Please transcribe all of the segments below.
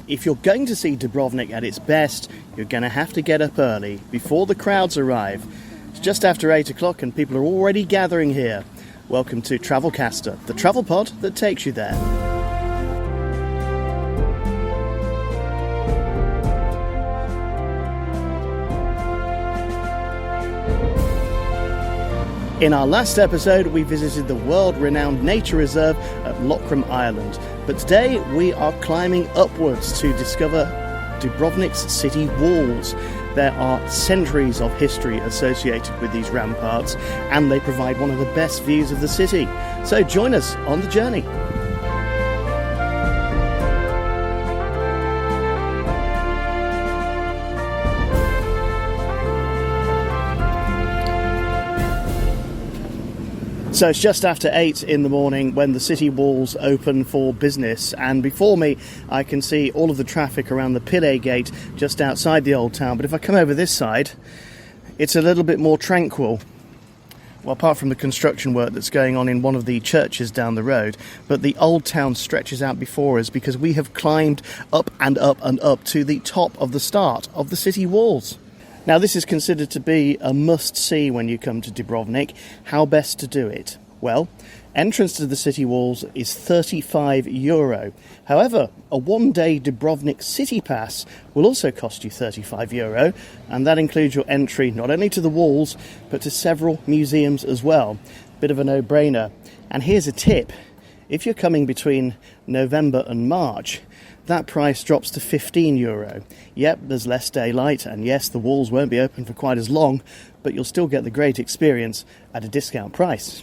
if you're going to see Dubrovnik at its best, you're going to have to get up early, before the crowds arrive. It's just after 8 o'clock and people are already gathering here. Welcome to Travelcaster, the travel pod that takes you there. In our last episode, we visited the world-renowned nature reserve at Lockram Island. But today, we are climbing upwards to discover Dubrovnik's city walls. There are centuries of history associated with these ramparts, and they provide one of the best views of the city. So join us on the journey. So it's just after 8 in the morning when the city walls open for business, and before me I can see all of the traffic around the Pile Gate just outside the old town. But if I come over this side, it's a little bit more tranquil. Well, apart from the construction work that's going on in one of the churches down the road, but the old town stretches out before us because we have climbed up and up and up to the top of the start of the city walls. Now, this is considered to be a must-see when you come to Dubrovnik. How best to do it? Well, entrance to the city walls is €35. However, a one-day Dubrovnik city pass will also cost you €35, and that includes your entry not only to the walls, but to several museums as well. Bit of a no-brainer. And here's a tip. If you're coming between November and March, that price drops to €15. Yep, there's less daylight, and yes, the walls won't be open for quite as long, but you'll still get the great experience at a discount price.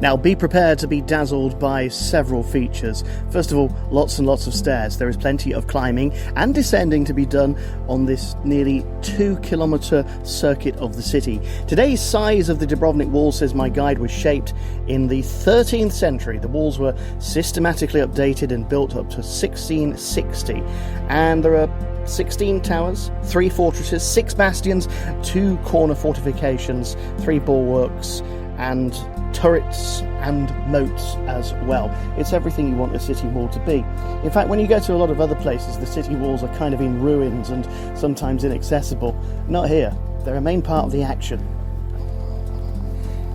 Now, be prepared to be dazzled by several features. First of all, lots and lots of stairs. There is plenty of climbing and descending to be done on this nearly 2-kilometre circuit of the city. Today's size of the Dubrovnik wall, says my guide, was shaped in the 13th century. The walls were systematically updated and built up to 1660. And there are 16 towers, 3 fortresses, 6 bastions, 2 corner fortifications, 3 bulwarks, and turrets and moats as well. It's everything you want a city wall to be. In fact, when you go to a lot of other places, the city walls are kind of in ruins and sometimes inaccessible. Not here. They're a main part of the action.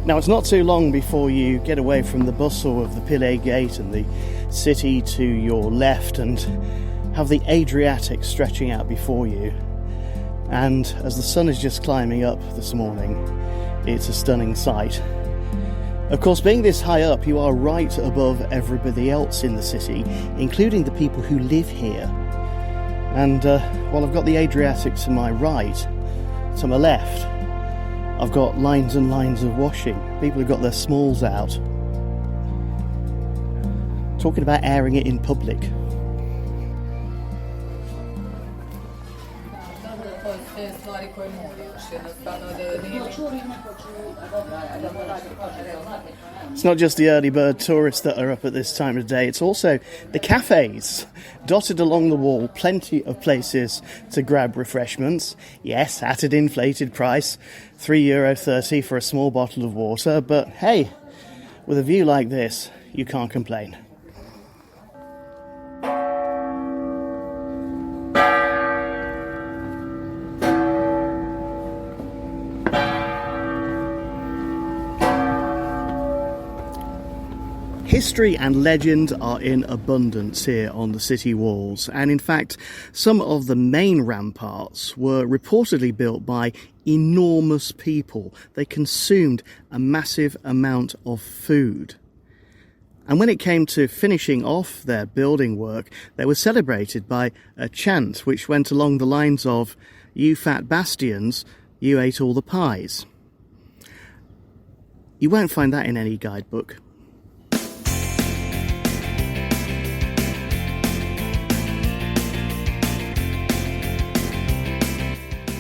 Now, it's not too long before you get away from the bustle of the Pile Gate and the city to your left and have the Adriatic stretching out before you. And as the sun is just climbing up this morning, it's a stunning sight. Of course, being this high up, you are right above everybody else in the city, including the people who live here. And while I've got the Adriatic to my right, to my left, I've got lines and lines of washing. People have got their smalls out. Talking about airing it in public. It's not just the early bird tourists that are up at this time of day, it's also the cafes. Dotted along the wall, plenty of places to grab refreshments. Yes, at an inflated price, €3.30 for a small bottle of water, but hey, with a view like this, you can't complain. History and legend are in abundance here on the city walls, and in fact some of the main ramparts were reportedly built by enormous people. They consumed a massive amount of food. And when it came to finishing off their building work, they were celebrated by a chant which went along the lines of, "You fat bastions, you ate all the pies." You won't find that in any guidebook.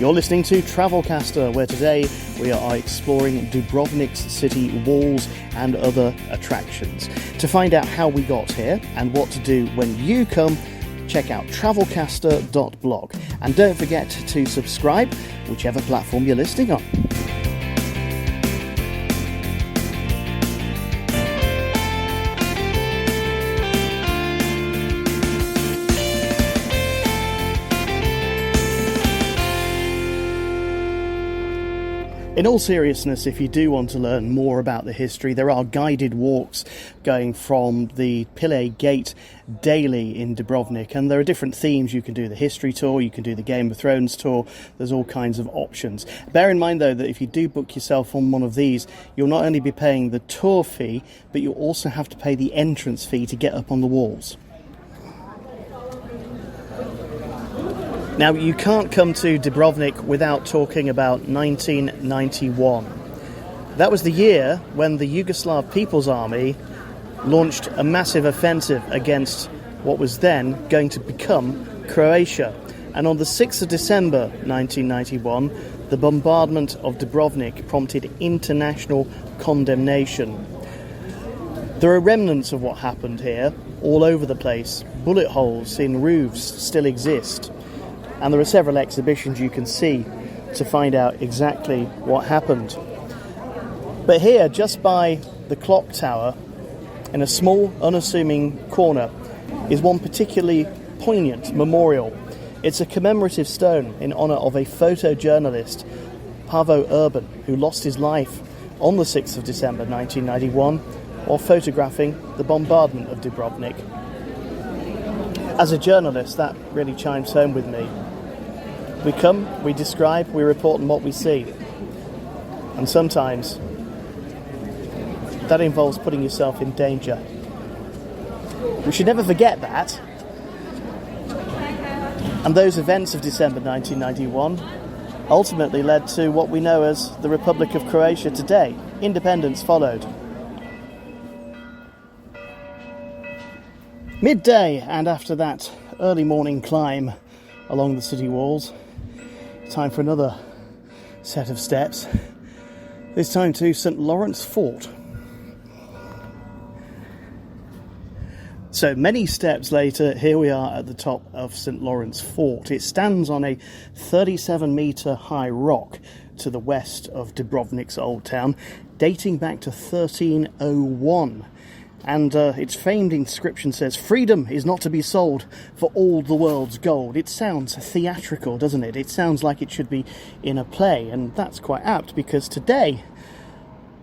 You're listening to Travelcaster, where today we are exploring Dubrovnik's city walls and other attractions. To find out how we got here and what to do when you come, check out travelcaster.blog. And don't forget to subscribe, whichever platform you're listening on. In all seriousness, if you do want to learn more about the history, there are guided walks going from the Pile Gate daily in Dubrovnik, and there are different themes. You can do the history tour, you can do the Game of Thrones tour, there's all kinds of options. Bear in mind though that if you do book yourself on one of these, you'll not only be paying the tour fee, but you'll also have to pay the entrance fee to get up on the walls. Now, you can't come to Dubrovnik without talking about 1991. That was the year when the Yugoslav People's Army launched a massive offensive against what was then going to become Croatia. And on the 6th of December 1991, the bombardment of Dubrovnik prompted international condemnation. There are remnants of what happened here all over the place. Bullet holes in roofs still exist. And there are several exhibitions you can see to find out exactly what happened. But here, just by the clock tower, in a small, unassuming corner, is one particularly poignant memorial. It's a commemorative stone in honour of a photojournalist, Paavo Urban, who lost his life on the 6th of December 1991 while photographing the bombardment of Dubrovnik. As a journalist, that really chimes home with me. We come, we describe, we report on what we see. And sometimes that involves putting yourself in danger. We should never forget that. And those events of December 1991 ultimately led to what we know as the Republic of Croatia today. Independence followed. Midday, and after that early morning climb along the city walls, time for another set of steps, this time to St. Lawrence Fort. So many steps later, here we are at the top of St. Lawrence Fort. It stands on a 37-metre high rock to the west of Dubrovnik's old town, dating back to 1301. And its famed inscription says, "Freedom is not to be sold for all the world's gold." It sounds theatrical, doesn't it? It sounds like it should be in a play, and that's quite apt, because today,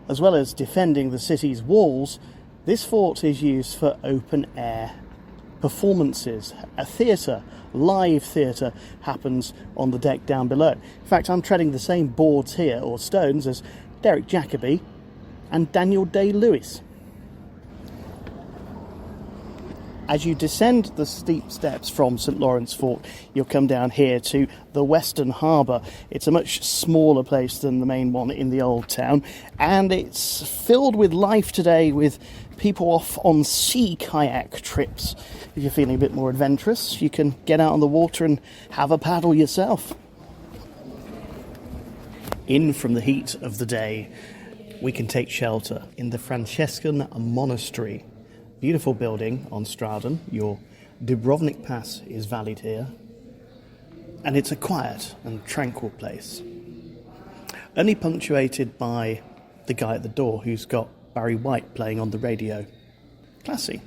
as well as defending the city's walls, this fort is used for open-air performances. A theatre, live theatre, happens on the deck down below. In fact, I'm treading the same boards here, or stones, as Derek Jacobi and Daniel Day-Lewis. As you descend the steep steps from St. Lawrence Fort, you'll come down here to the Western Harbour. It's a much smaller place than the main one in the old town, and it's filled with life today, with people off on sea kayak trips. If you're feeling a bit more adventurous, you can get out on the water and have a paddle yourself. In from the heat of the day, we can take shelter in the Franciscan monastery. Beautiful building on Straden. Your Dubrovnik pass is valid here. And it's a quiet and tranquil place. Only punctuated by the guy at the door who's got Barry White playing on the radio. Classy.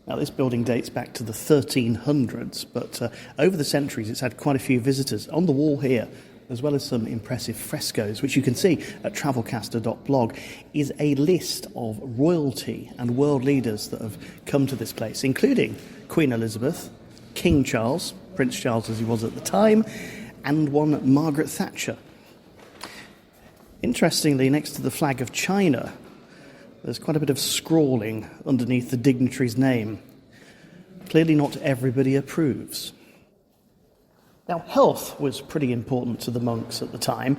Now, this building dates back to the 1300s, but over the centuries it's had quite a few visitors. On the wall here, as well as some impressive frescoes, which you can see at travelcaster.blog, is a list of royalty and world leaders that have come to this place, including Queen Elizabeth, King Charles, Prince Charles as he was at the time, and one Margaret Thatcher. Interestingly, next to the flag of China, there's quite a bit of scrawling underneath the dignitary's name. Clearly not everybody approves. Now, health was pretty important to the monks at the time,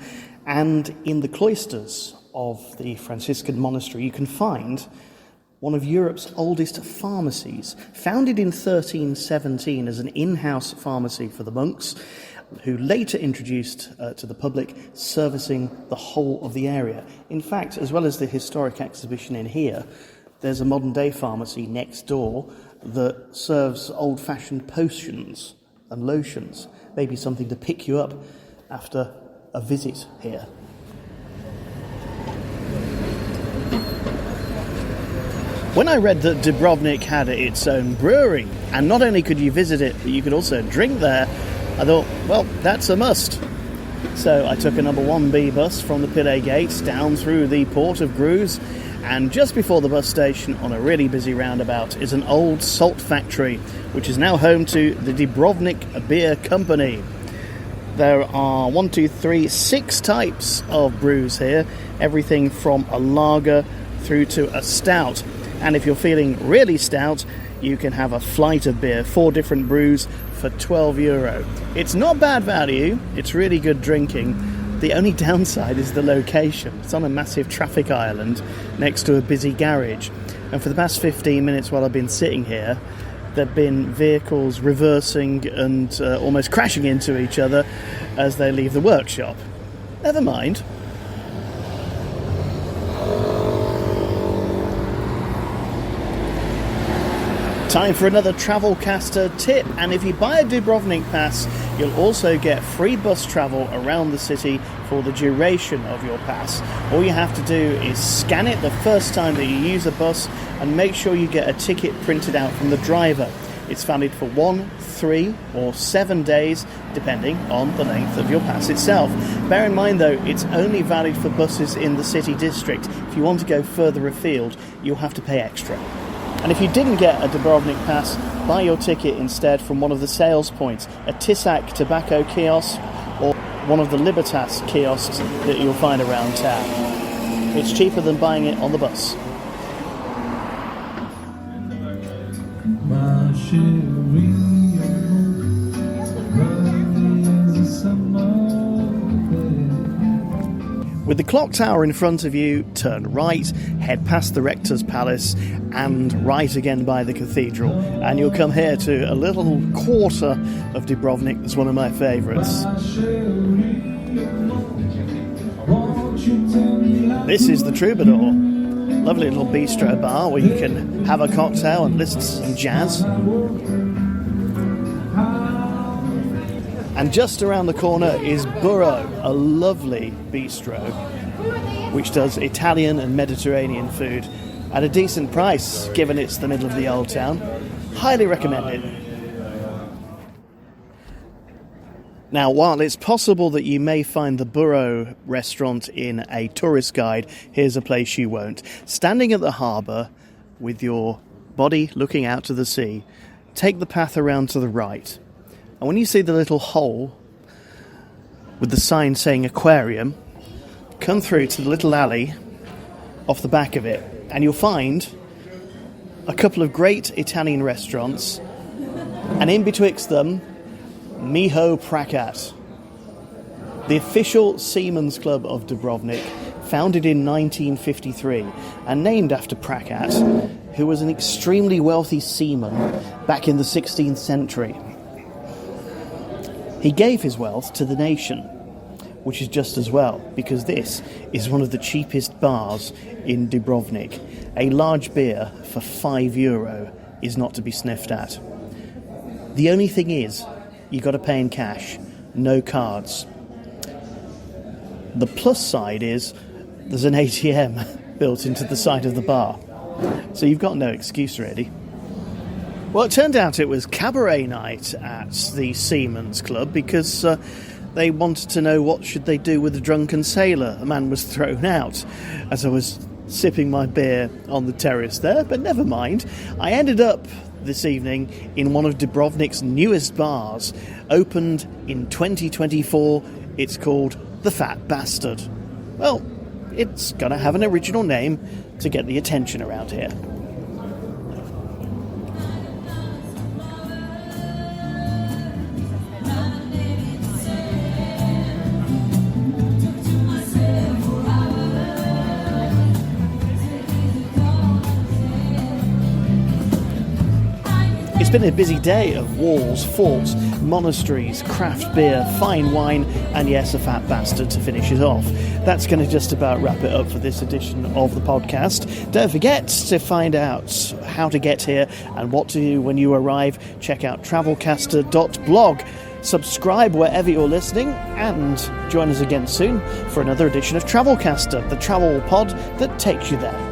and in the cloisters of the Franciscan monastery you can find one of Europe's oldest pharmacies, founded in 1317 as an in-house pharmacy for the monks, who later introduced to the public, servicing the whole of the area. In fact, as well as the historic exhibition in here, there's a modern-day pharmacy next door that serves old-fashioned potions and lotions. Maybe something to pick you up after a visit here. When I read that Dubrovnik had its own brewery, and not only could you visit it, but you could also drink there, I thought, well, that's a must. So I took a number 1B bus from the Pillay Gate down through the port of Gruz, and just before the bus station on a really busy roundabout is an old salt factory, which is now home to the Dubrovnik Beer Company. There are 6 types of brews here, everything from a lager through to a stout. And if you're feeling really stout, you can have a flight of beer, 4 different brews for €12. It's not bad value, it's really good drinking. The only downside is the location. It's on a massive traffic island next to a busy garage. And for the past 15 minutes while I've been sitting here, there have been vehicles reversing and almost crashing into each other as they leave the workshop. Never mind. Time for another Travelcaster tip, and if you buy a Dubrovnik pass, you'll also get free bus travel around the city for the duration of your pass. All you have to do is scan it the first time that you use a bus and make sure you get a ticket printed out from the driver. It's valid for 1, 3 or 7 days, depending on the length of your pass itself. Bear in mind though, it's only valid for buses in the city district. If you want to go further afield, you'll have to pay extra. And if you didn't get a Dubrovnik pass, buy your ticket instead from one of the sales points, a Tisak tobacco kiosk or one of the Libertas kiosks that you'll find around town. It's cheaper than buying it on the bus. With the clock tower in front of you, turn right, head past the Rector's Palace and right again by the cathedral, and you'll come here to a little quarter of Dubrovnik that's one of my favourites. This is the Troubadour, lovely little bistro bar where you can have a cocktail and listen to some jazz. And just around the corner is Burro, a lovely bistro which does Italian and Mediterranean food at a decent price, given it's the middle of the old town. Highly recommend it. Now, while it's possible that you may find the Burro restaurant in a tourist guide, here's a place you won't. Standing at the harbour with your body looking out to the sea, take the path around to the right. And when you see the little hole with the sign saying aquarium, come through to the little alley off the back of it, and you'll find a couple of great Italian restaurants, and in betwixt them, Miho Prakat, the official seamen's club of Dubrovnik, founded in 1953 and named after Prakat, who was an extremely wealthy seaman back in the 16th century. He gave his wealth to the nation, which is just as well, because this is one of the cheapest bars in Dubrovnik. A large beer for €5 is not to be sniffed at. The only thing is, you got to pay in cash, no cards. The plus side is, there's an ATM built into the side of the bar, so you've got no excuse really. Well, it turned out it was cabaret night at the Seamen's Club because they wanted to know what should they do with the drunken sailor. A man was thrown out as I was sipping my beer on the terrace there, but never mind. I ended up this evening in one of Dubrovnik's newest bars, opened in 2024. It's called The Fat Bastard. Well, it's got to have an original name to get the attention around here. It's been a busy day of walls, forts, monasteries, craft beer, fine wine, and yes, a fat bastard to finish it off. That's going to just about wrap it up for this edition of the podcast. Don't forget to find out how to get here and what to do when you arrive. Check out travelcaster.blog. Subscribe wherever you're listening and join us again soon for another edition of Travelcaster, the travel pod that takes you there.